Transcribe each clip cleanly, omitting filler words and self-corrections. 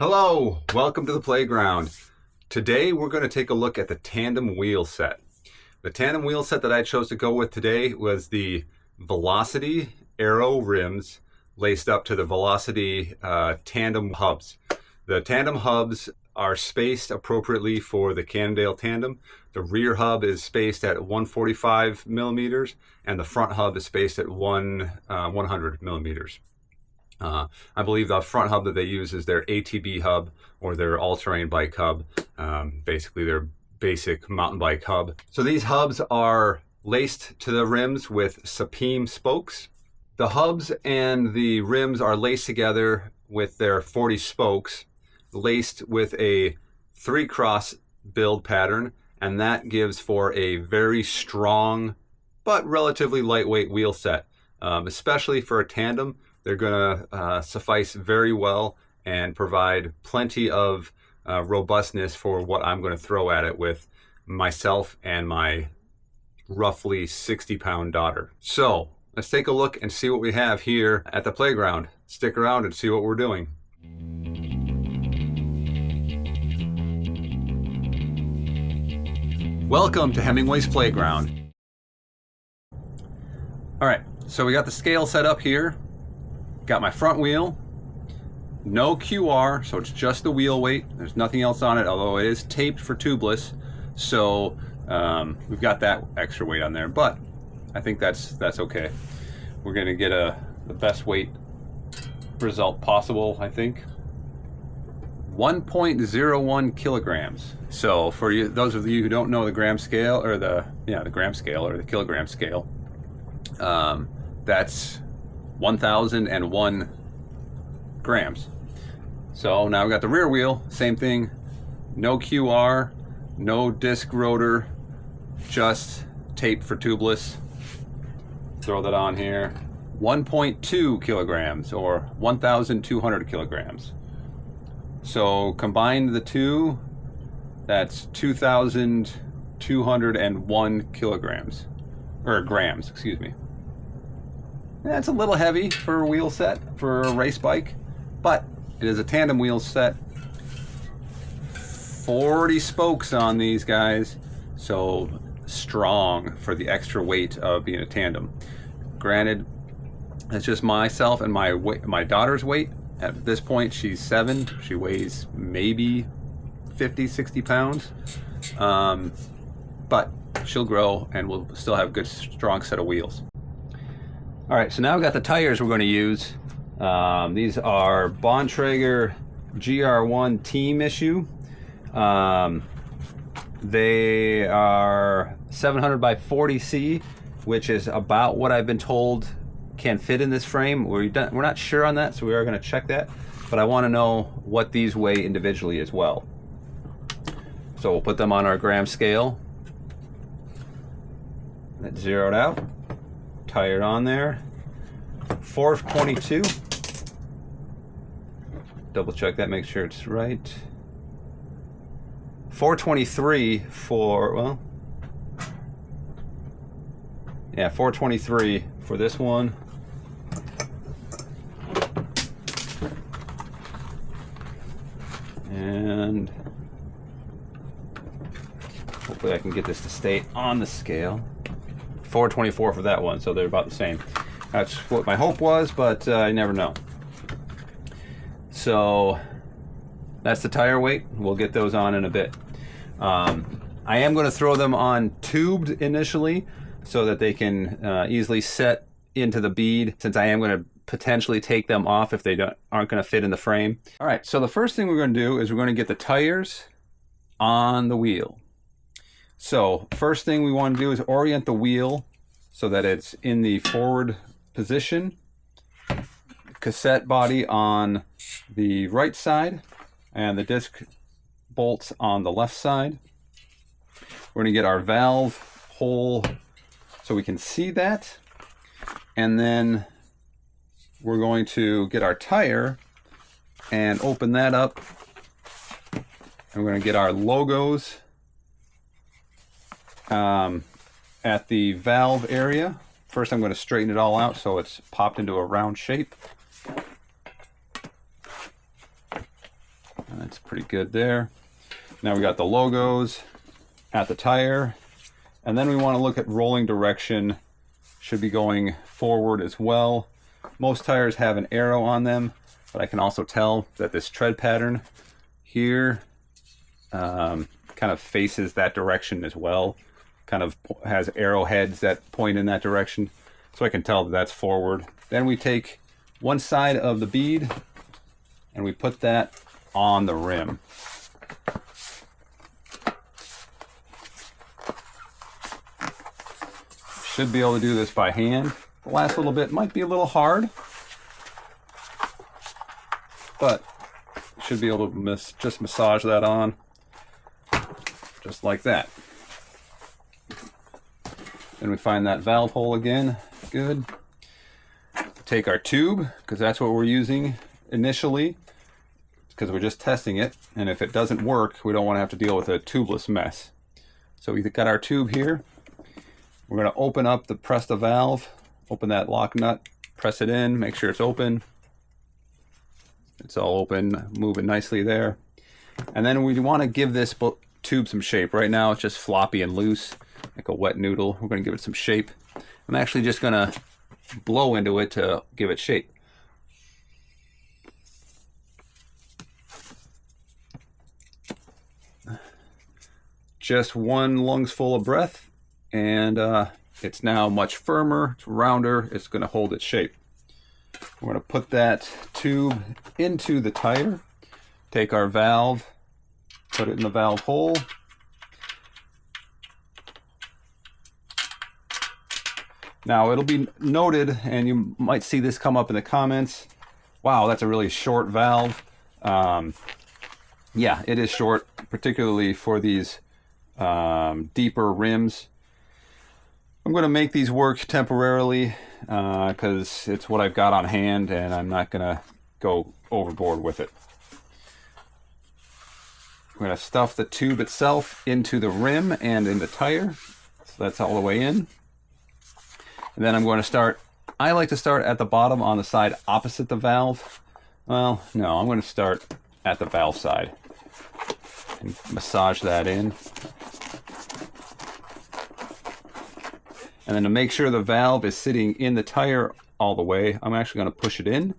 Hello, welcome to the playground. Today we're going to take a look at the tandem wheel set. The tandem wheel set that I chose to go with today was the Velocity Aero rims laced up to the Velocity tandem hubs. The tandem hubs are spaced appropriately for the Cannondale tandem. The rear hub is spaced at 145 millimeters and the front hub is spaced at 100 millimeters. I believe the front hub that they use is their ATB hub or their all-terrain bike hub, basically their basic mountain bike hub. So these hubs are laced to the rims with Sapim spokes. The hubs and the rims are laced together with their 40 spokes, laced with a 3-cross build pattern, and that gives for a very strong but relatively lightweight wheel set, especially for a tandem. They're going to suffice very well and provide plenty of robustness for what I'm going to throw at it with myself and my roughly 60-pound daughter. So let's take a look and see what we have here at the playground. Stick around and see what we're doing. Welcome to Hemingway's Playground. All right, so we got the scale set up here. Got my front wheel, no QR, so it's just the wheel weight. There's nothing else on it, although it is taped for tubeless. So we've got that extra weight on there, but I think that's okay. We're gonna get the best weight result possible, I think. 1.01 kilograms. So for you, those of you who don't know the gram scale, or the gram scale or the kilogram scale, that's 1,001 grams. So now we've got the rear wheel, same thing, no QR, no disc rotor, just tape for tubeless. Throw that on here. 1.2 kilograms or 1,200 kilograms. So combine the two, that's 2,201 kilograms, or grams, excuse me. That's a little heavy for a wheel set for a race bike, but it is a tandem wheel set. 40 spokes on these guys, so strong for the extra weight of being a tandem. Granted, it's just myself and my daughter's weight. At this point, she's 7. She weighs maybe 50, 60 pounds, but she'll grow and we'll still have a good, strong set of wheels. All right, so now we've got the tires we're going to use. These are Bontrager GR1 Team Issue. They are 700 by 40C, which is about what I've been told can fit in this frame. We're not sure on that, so we are going to check that. But I want to know what these weigh individually as well. So we'll put them on our gram scale. That's zeroed out. Tired on there. 422. Double check that, make sure it's right. 423 for, well, yeah, 423 for this one. And hopefully I can get this to stay on the scale. 424 for that one, so they're about the same. That's what my hope was, but I never know. So that's the tire weight. We'll get those on in a bit. I am going to throw them on tubed initially so that they can easily set into the bead, since I am going to potentially take them off if they aren't going to fit in the frame. All right, so the first thing we're going to do is we're going to get the tires on the wheel. So first thing we want to do is orient the wheel so that it's in the forward position. Cassette body on the right side and the disc bolts on the left side. We're going to get our valve hole so we can see that. And then we're going to get our tire and open that up. And we're going to get our logos at the valve area. First, I'm going to straighten it all out so it's popped into a round shape. That's pretty good there. Now we got the logos at the tire. And then we want to look at rolling direction. Should be going forward as well. Most tires have an arrow on them, but I can also tell that this tread pattern here kind of faces that direction as well. Kind of has arrowheads that point in that direction. So I can tell that that's forward. Then we take one side of the bead and we put that on the rim. Should be able to do this by hand. The last little bit might be a little hard, but should be able to just massage that on, just like that. Then we find that valve hole again. Good. Take our tube, because that's what we're using initially, because we're just testing it, and if it doesn't work, we don't want to have to deal with a tubeless mess. So we got our tube here. We're going to open up the press the valve, open that lock nut, press it in, make sure it's open. It's all open, moving nicely there. And then we want to give this tube some shape. Right now it's just floppy and loose, like a wet noodle. We're going to give it some shape. I'm actually just going to blow into it to give it shape. Just one lungs full of breath, and it's now much firmer, it's rounder, it's going to hold its shape. We're going to put that tube into the tire, take our valve, put it in the valve hole. Now it'll be noted, and you might see this come up in the comments, wow, that's a really short valve. Yeah, it is short, particularly for these deeper rims. I'm going to make these work temporarily because it's what I've got on hand, and I'm not going to go overboard with it. I'm going to stuff the tube itself into the rim and in the tire, so that's all the way in. And then I'm going to start, I like to start at the bottom on the side opposite the valve. Well, no, I'm going to start at the valve side and massage that in. And then to make sure the valve is sitting in the tire all the way, I'm actually going to push it in,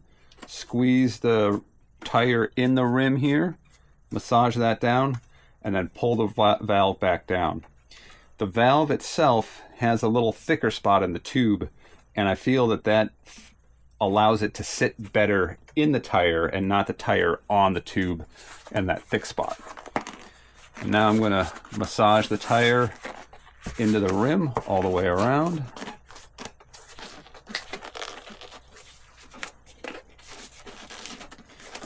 squeeze the tire in the rim here, massage that down, and then pull the valve back down. The valve itself has a little thicker spot in the tube, and I feel that that allows it to sit better in the tire and not the tire on the tube and that thick spot. And now I'm going to massage the tire into the rim all the way around.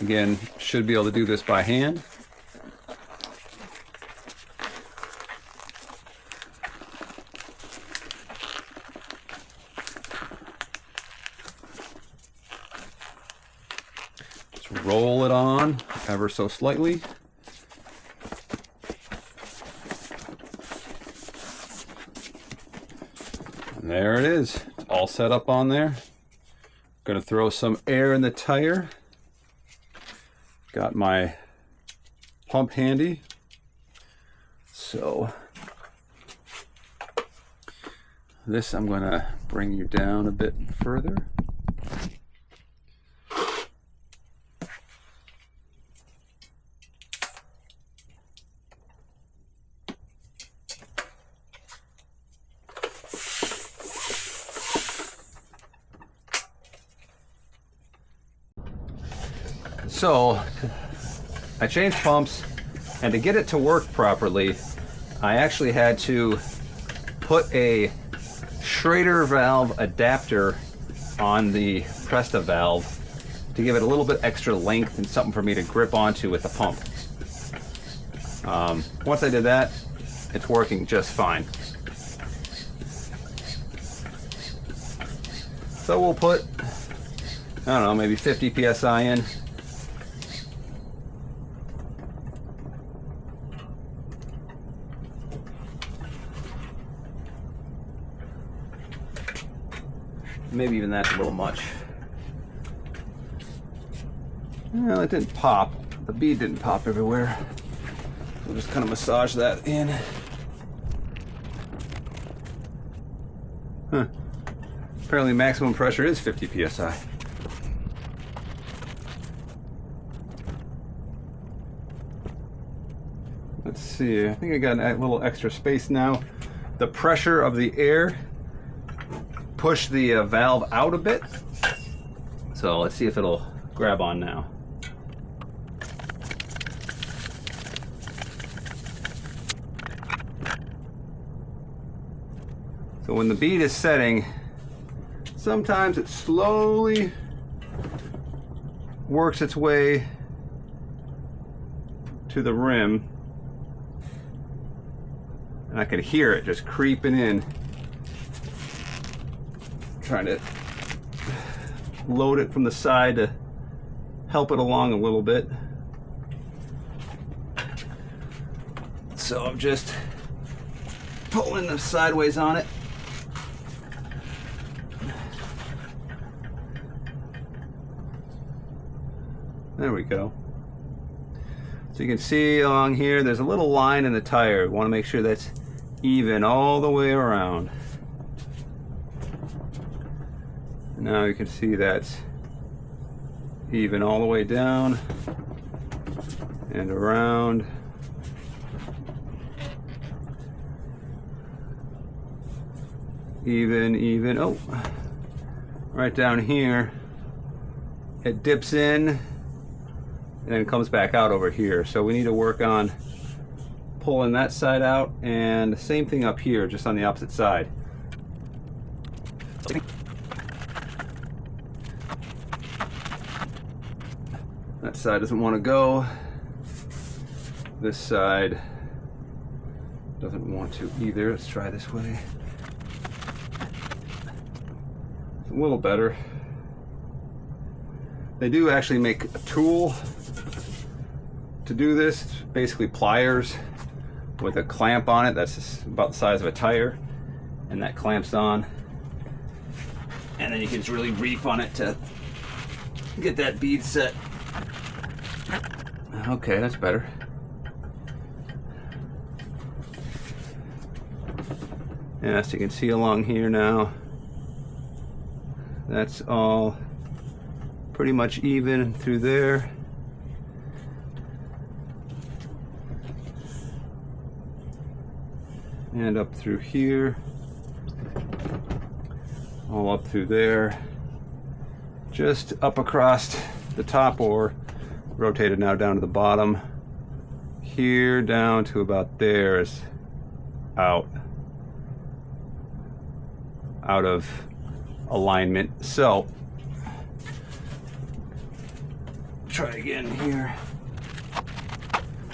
Again, should be able to do this by hand. Just roll it on ever so slightly. There it is. It's all set up on there. Gonna throw some air in the tire. Got my pump handy. So this I'm gonna bring you down a bit further. So I changed pumps, and to get it to work properly, I actually had to put a Schrader valve adapter on the Presta valve to give it a little bit extra length and something for me to grip onto with the pump. Once I did that, it's working just fine. So we'll put, I don't know, maybe 50 PSI in. Maybe even that's a little much. Well, it didn't pop, the bead didn't pop everywhere. We'll just kind of massage that in. Huh. Apparently maximum pressure is 50 psi. Let's see, I think I got a little extra space now. The pressure of the air pushed the valve out a bit. So let's see if it'll grab on now. So when the bead is setting, sometimes it slowly works its way to the rim. And I could hear it just creeping in. Trying to load it from the side to help it along a little bit. So I'm just pulling them sideways on it. There we go. So you can see along here, there's a little line in the tire. You want to make sure that's even all the way around. Now you can see that's even all the way down and around. Even, oh, right down here, it dips in and then comes back out over here. So we need to work on pulling that side out, and the same thing up here, just on the opposite side. That side doesn't want to go. This side doesn't want to either. Let's try this way. It's a little better. They do actually make a tool to do this, basically pliers with a clamp on it that's about the size of a tire, and that clamps on, and then you can just really reef on it to get that bead set. Okay, that's better. Yeah, so you can see along here now, that's all pretty much even through there. And up through here, all up through there, just up across the top, or rotated now down to the bottom here, down to about there is out of alignment. So try again here.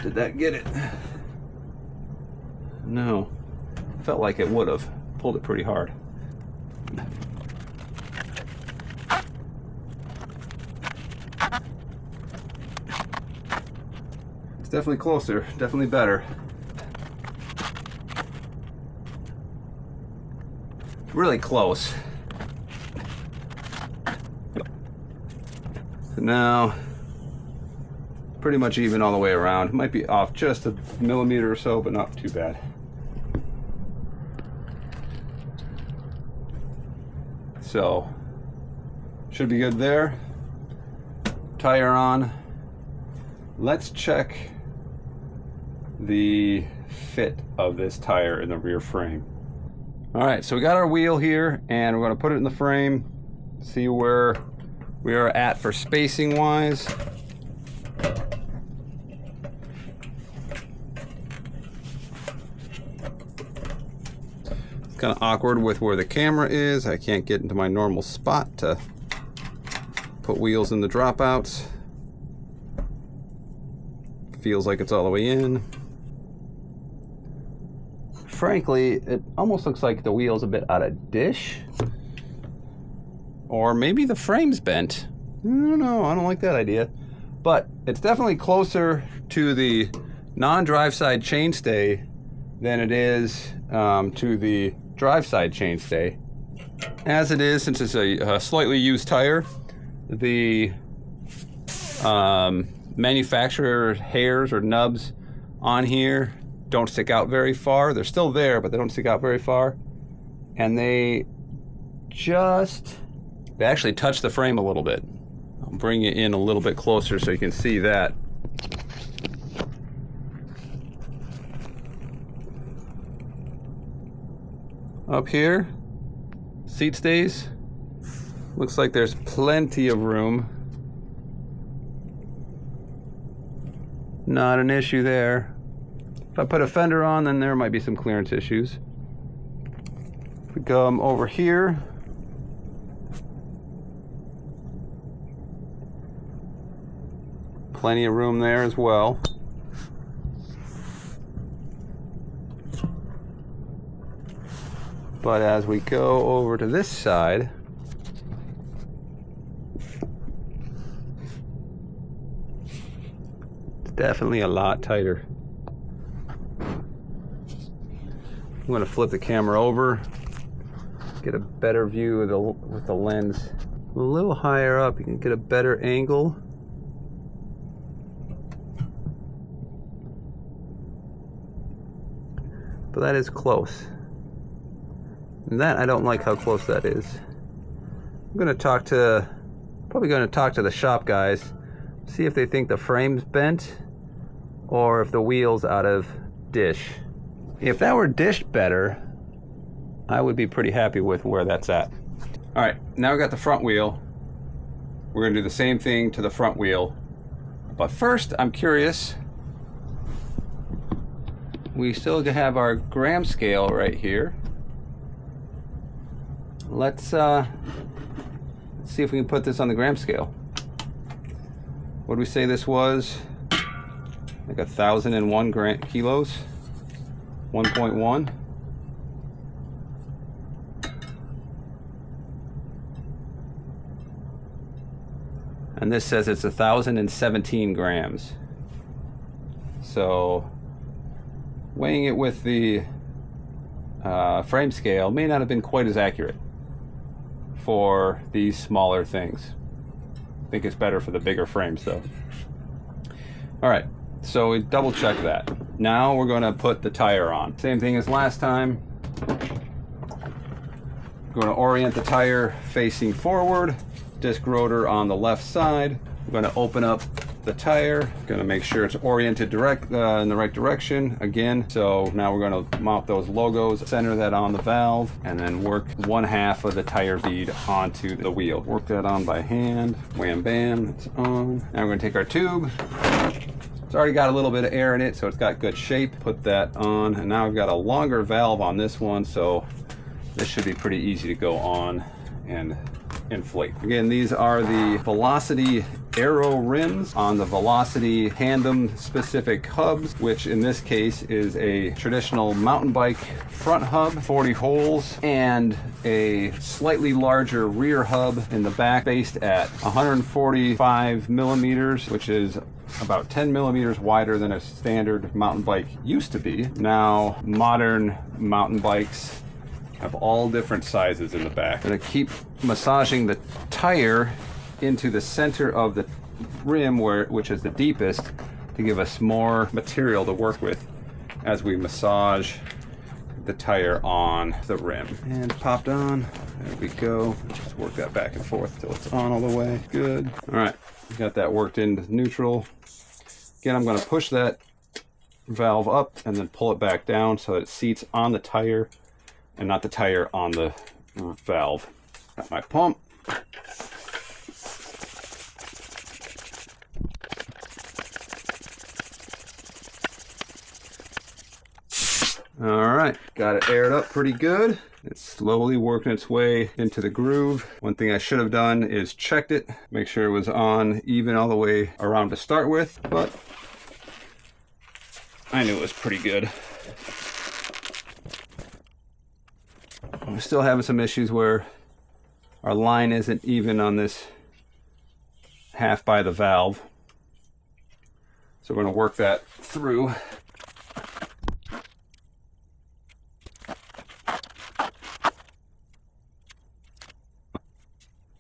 Did that get it? No. Felt like it would have. Pulled it pretty hard. It's definitely closer, definitely better. Really close. So now, pretty much even all the way around. Might be off just a millimeter or so, but not too bad. So, should be good there. Tire on. Let's check the fit of this tire in the rear frame. All right, so we got our wheel here, and we're going to put it in the frame, see where we are at for spacing wise. It's kind of awkward with where the camera is. I can't get into my normal spot to put wheels in the dropouts. Feels like it's all the way in. Frankly, it almost looks like the wheel's a bit out of dish. Or maybe the frame's bent. I don't know, I don't like that idea. But it's definitely closer to the non-drive side chainstay than it is to the drive side chainstay. As it is, since it's a slightly used tire, the manufacturer hairs or nubs on here don't stick out very far. They're still there, but they don't stick out very far. And they actually touch the frame a little bit. I'll bring it in a little bit closer so you can see that. Up here, seat stays. Looks like there's plenty of room. Not an issue there. If I put a fender on, then there might be some clearance issues. If we come over here, plenty of room there as well. But as we go over to this side, it's definitely a lot tighter. I'm going to flip the camera over, get a better view of with the lens. A little higher up, you can get a better angle. But that is close. And that, I don't like how close that is. I'm going to probably going to talk to the shop guys, see if they think the frame's bent or if the wheel's out of dish. If that were dished better, I would be pretty happy with where that's at. All right, now we got the front wheel. We're going to do the same thing to the front wheel. But first, I'm curious. We still have our gram scale right here. Let's see if we can put this on the gram scale. What do we say this was? Like 1,001 kilos? 1.1. And this says it's 1,017 grams. So weighing it with the frame scale may not have been quite as accurate for these smaller things. I think it's better for the bigger frames though. All right, so we double check that. Now we're going to put the tire on. Same thing as last time. We're going to orient the tire facing forward, disc rotor on the left side. We're going to open up the tire, going to make sure it's oriented in the right direction again. So now we're going to mount those logos, center that on the valve, and then work one half of the tire bead onto the wheel. Work that on by hand. Wham bam, it's on. Now we're going to take our tube. It's already got a little bit of air in it, so it's got good shape. Put that on, and now I've got a longer valve on this one, so this should be pretty easy to go on and inflate. Again, these are the Velocity Aero rims on the Velocity Tandem specific hubs, which in this case is a traditional mountain bike front hub, 40 holes, and a slightly larger rear hub in the back, based at 145 millimeters, which is about 10 millimeters wider than a standard mountain bike used to be. Now, modern mountain bikes have all different sizes in the back. I'm going to keep massaging the tire into the center of the rim, which is the deepest, to give us more material to work with as we massage the tire on the rim. And popped on. There we go. Just work that back and forth till it's on all the way. Good. All right, got that worked into neutral. Again, I'm going to push that valve up and then pull it back down so that it seats on the tire and not the tire on the valve. Got my pump. All right, got it aired up pretty good. It's slowly working its way into the groove. One thing I should have done is checked it, make sure it was on even all the way around to start with, but I knew it was pretty good. We're still having some issues where our line isn't even on this half by the valve. So we're going to work that through.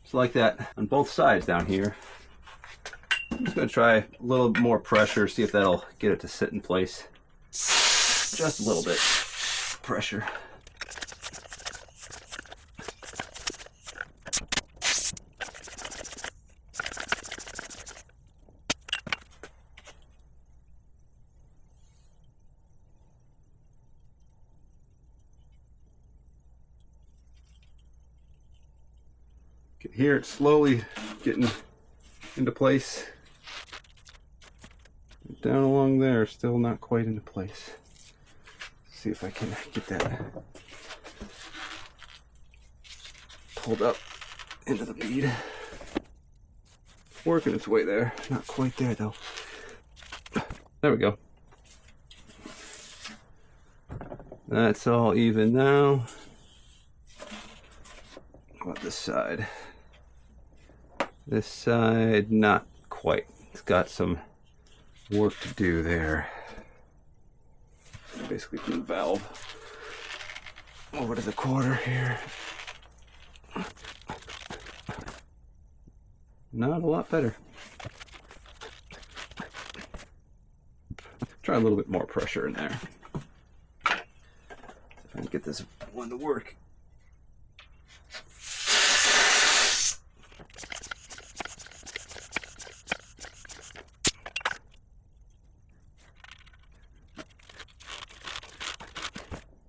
It's like that on both sides down here. just going to try a little more pressure, see if that'll get it to sit in place. Just a little bit pressure. You can hear it slowly getting into place. Down along there, still not quite into place. Let's see if I can get that pulled up into the bead. Working its way there. Not quite there though. There we go. That's all even now. How about this side? This side, not quite. It's got some work to do there. Basically from the valve over to the quarter here. Not a lot better. Try a little bit more pressure in there. See if I can get this one to work.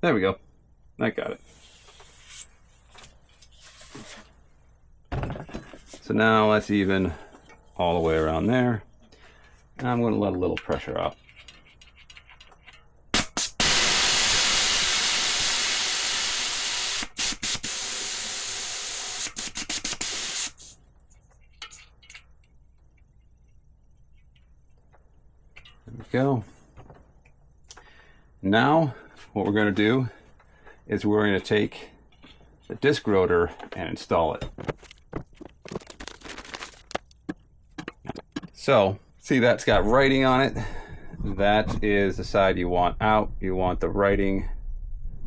There we go. I got it. So now let's even all the way around there. And I'm going to let a little pressure out. There we go. Now what we're going to do is we're going to take the disc rotor and install it. So, see that's got writing on it. That is the side you want out. You want the writing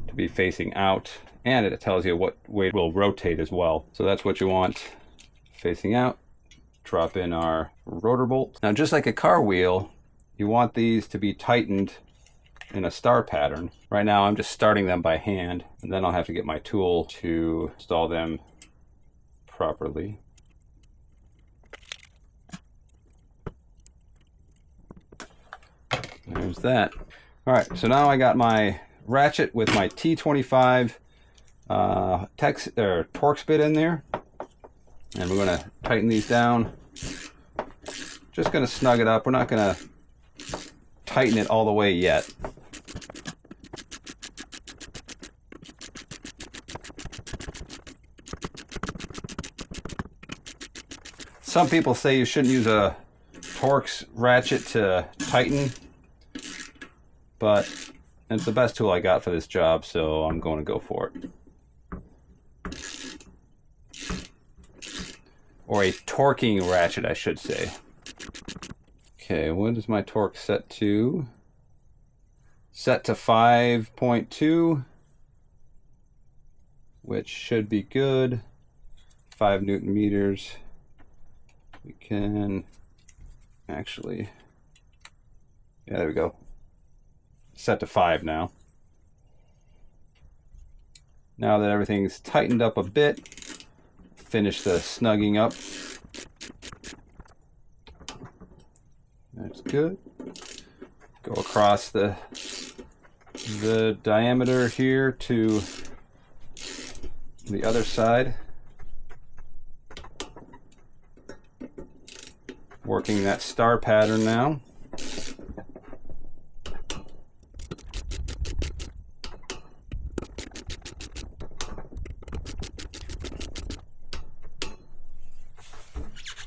to be facing out, and it tells you what way it will rotate as well. So that's what you want facing out. Drop in our rotor bolt. Now just like a car wheel, you want these to be tightened in a star pattern. Right now I'm just starting them by hand, and then I'll have to get my tool to install them properly. There's that. All right, so now I got my ratchet with my T25 Torx bit in there, and we're going to tighten these down. Just going to snug it up. We're not going to tighten it all the way yet. Some people say you shouldn't use a Torx ratchet to tighten, but it's the best tool I got for this job, so I'm going to go for it. Or a torquing ratchet, I should say. Okay, what is my torque set to? Set to 5.2, which should be good. 5 Newton meters. We can actually, yeah, there we go. Set to 5 now. Now that everything's tightened up a bit, finish the snugging up. That's good. Go across the diameter here to the other side. Working that star pattern now.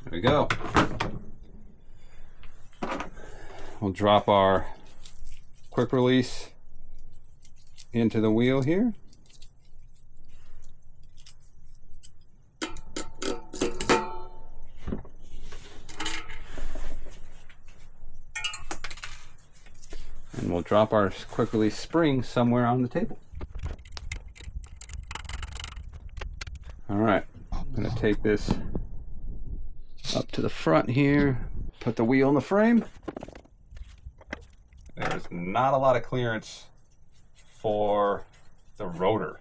There we go. We'll drop our quick release into the wheel here. And we'll drop our quick release spring somewhere on the table. All right, I'm going to take this up to the front here. Put the wheel in the frame. There's not a lot of clearance for the rotor.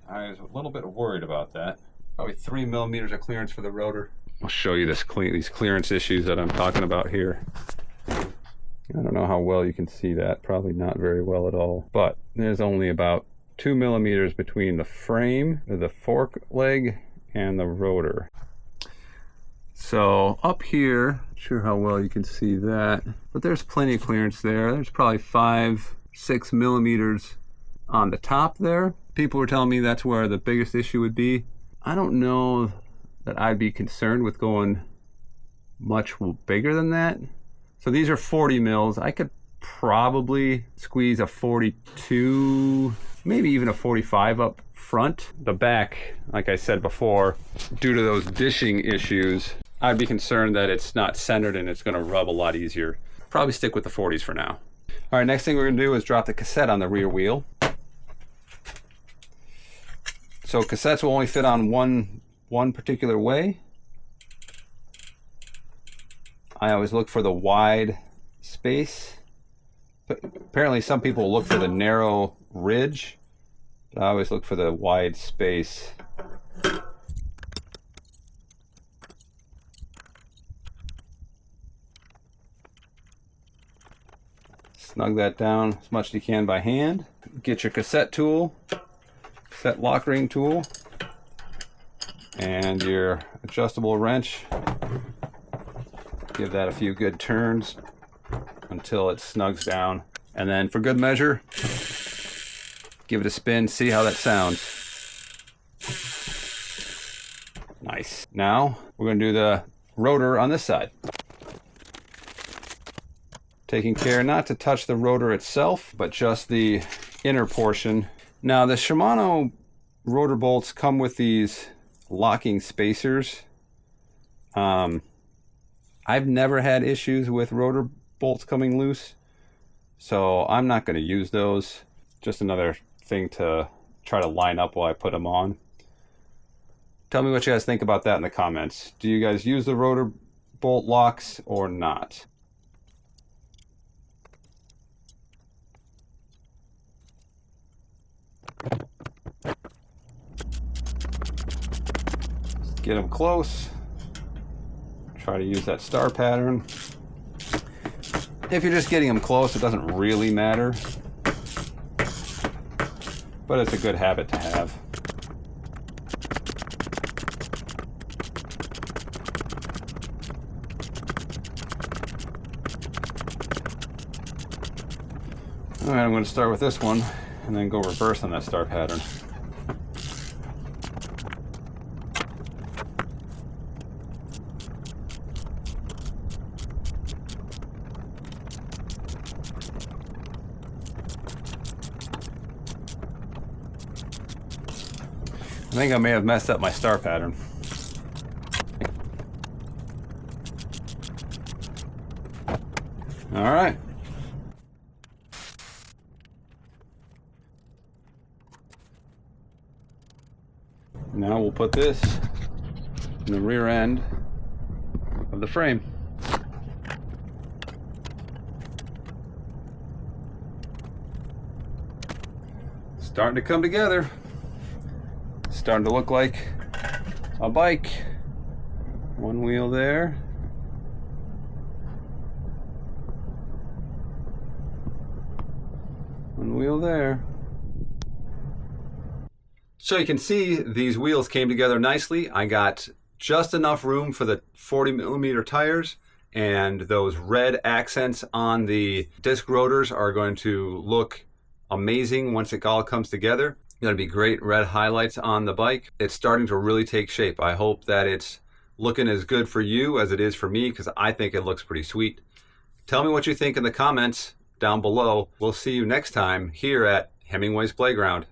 I was a little bit worried about that. Probably 3 millimeters of clearance for the rotor. I'll show you these clearance issues that I'm talking about here. I don't know how well you can see that. Probably not very well at all. But there's only about 2 millimeters between the frame, the fork leg, and the rotor. So up here, not sure how well you can see that, but there's plenty of clearance there. There's probably 5-6 millimeters on the top there. People were telling me that's where the biggest issue would be. I don't know that I'd be concerned with going much bigger than that. So these are 40 mils. I could probably squeeze a 42, maybe even a 45 up front. The back, like I said before, due to those dishing issues, I'd be concerned that it's not centered and it's going to rub a lot easier. Probably stick with the 40s for now. All right, next thing we're going to do is drop the cassette on the rear wheel. So cassettes will only fit on one particular way. I always look for the wide space. But apparently some people look for the narrow ridge, but I always look for the wide space. Snug that down as much as you can by hand. Get your cassette tool, cassette lock ring tool, and your adjustable wrench. Give that a few good turns until it snugs down. And then for good measure, give it a spin, see how that sounds. Nice. Now we're going to do the rotor on this side. Taking care not to touch the rotor itself, but just the inner portion. Now the Shimano rotor bolts come with these locking spacers. I've never had issues with rotor bolts coming loose, so I'm not going to use those. Just another thing to try to line up while I put them on. Tell me what you guys think about that in the comments. Do you guys use the rotor bolt locks or not? Get them close. Try to use that star pattern. If you're just getting them close, it doesn't really matter, but it's a good habit to have. All right, I'm going to start with this one and then go reverse on that star pattern. I think I may have messed up my star pattern. All right. Now we'll put this in the rear end of the frame. Starting to come together. Starting to look like a bike. One wheel there. One wheel there. So you can see these wheels came together nicely. I got just enough room for the 40 millimeter tires, and those red accents on the disc rotors are going to look amazing once it all comes together. Going to be great red highlights on the bike. It's starting to really take shape. I hope that it's looking as good for you as it is for me, because I think it looks pretty sweet. Tell me what you think in the comments down below. We'll see you next time here at Hemingway's Playground.